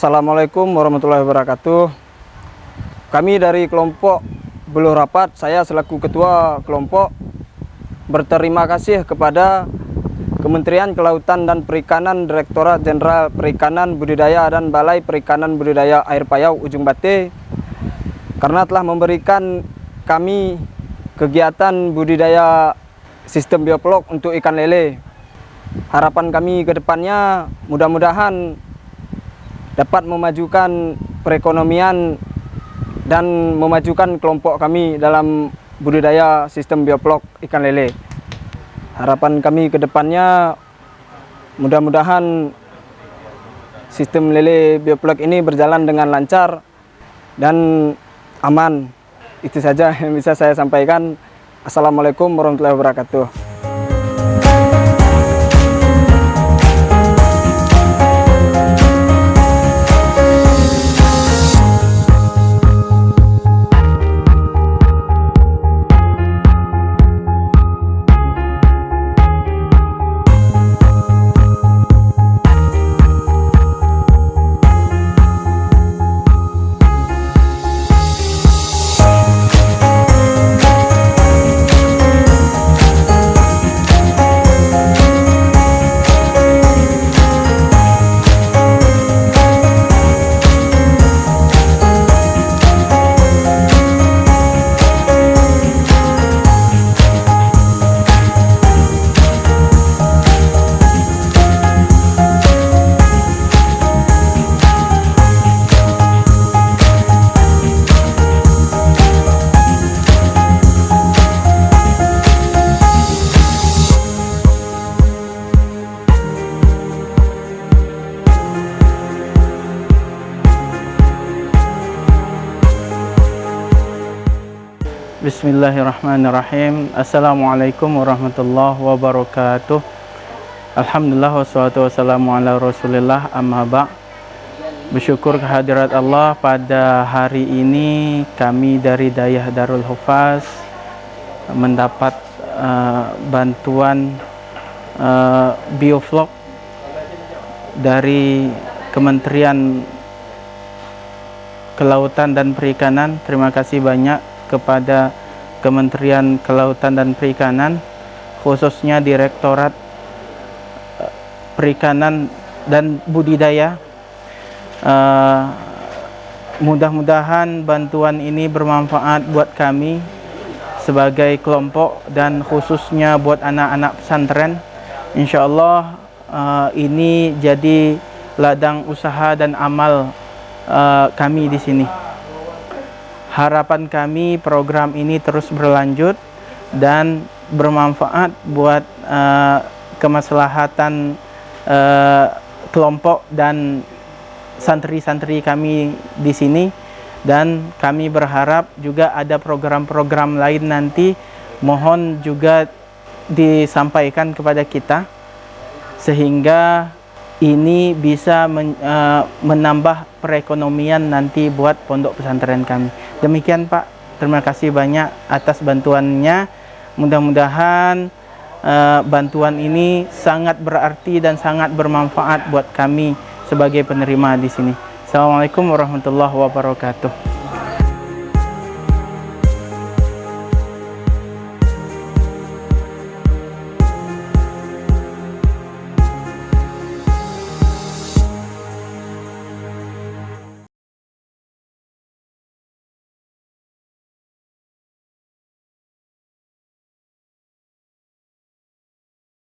Assalamualaikum warahmatullahi wabarakatuh. Kami dari kelompok Beluh Rapat, saya selaku ketua kelompok berterima kasih kepada Kementerian Kelautan dan Perikanan, Direktorat Jenderal Perikanan Budidaya dan Balai Perikanan Budidaya Air Payau Ujung Bate karena telah memberikan kami kegiatan budidaya sistem bioflok untuk ikan lele. Harapan kami ke depannya mudah-mudahan dapat memajukan perekonomian dan memajukan kelompok kami dalam budidaya sistem bioflok ikan lele. Harapan kami ke depannya mudah-mudahan sistem lele bioflok ini berjalan dengan lancar dan aman. Itu saja yang bisa saya sampaikan. Assalamualaikum warahmatullahi wabarakatuh. Bismillahirrahmanirrahim. Assalamualaikum warahmatullahi wabarakatuh. Alhamdulillah wassalatu wassalamu ala rasulillah, amma ba'. Bersyukur kehadirat Allah, pada hari ini kami dari Dayah Darul Hufaz mendapat bantuan bioflok dari Kementerian Kelautan dan Perikanan. Terima kasih banyak kepada Kementerian Kelautan dan Perikanan, khususnya Direktorat Perikanan dan Budidaya. Mudah-mudahan bantuan ini bermanfaat buat kami sebagai kelompok dan khususnya buat anak-anak pesantren. Insya Allah ini jadi ladang usaha dan amal kami di sini. Harapan kami program ini terus berlanjut dan bermanfaat buat kemaslahatan kelompok dan santri-santri kami di sini, dan kami berharap juga ada program-program lain nanti mohon juga disampaikan kepada kita sehingga ini bisa menambah perekonomian nanti buat pondok pesantren kami. Demikian Pak, terima kasih banyak atas bantuannya. Mudah-mudahan bantuan ini sangat berarti dan sangat bermanfaat buat kami sebagai penerima di sini. Assalamualaikum warahmatullahi wabarakatuh.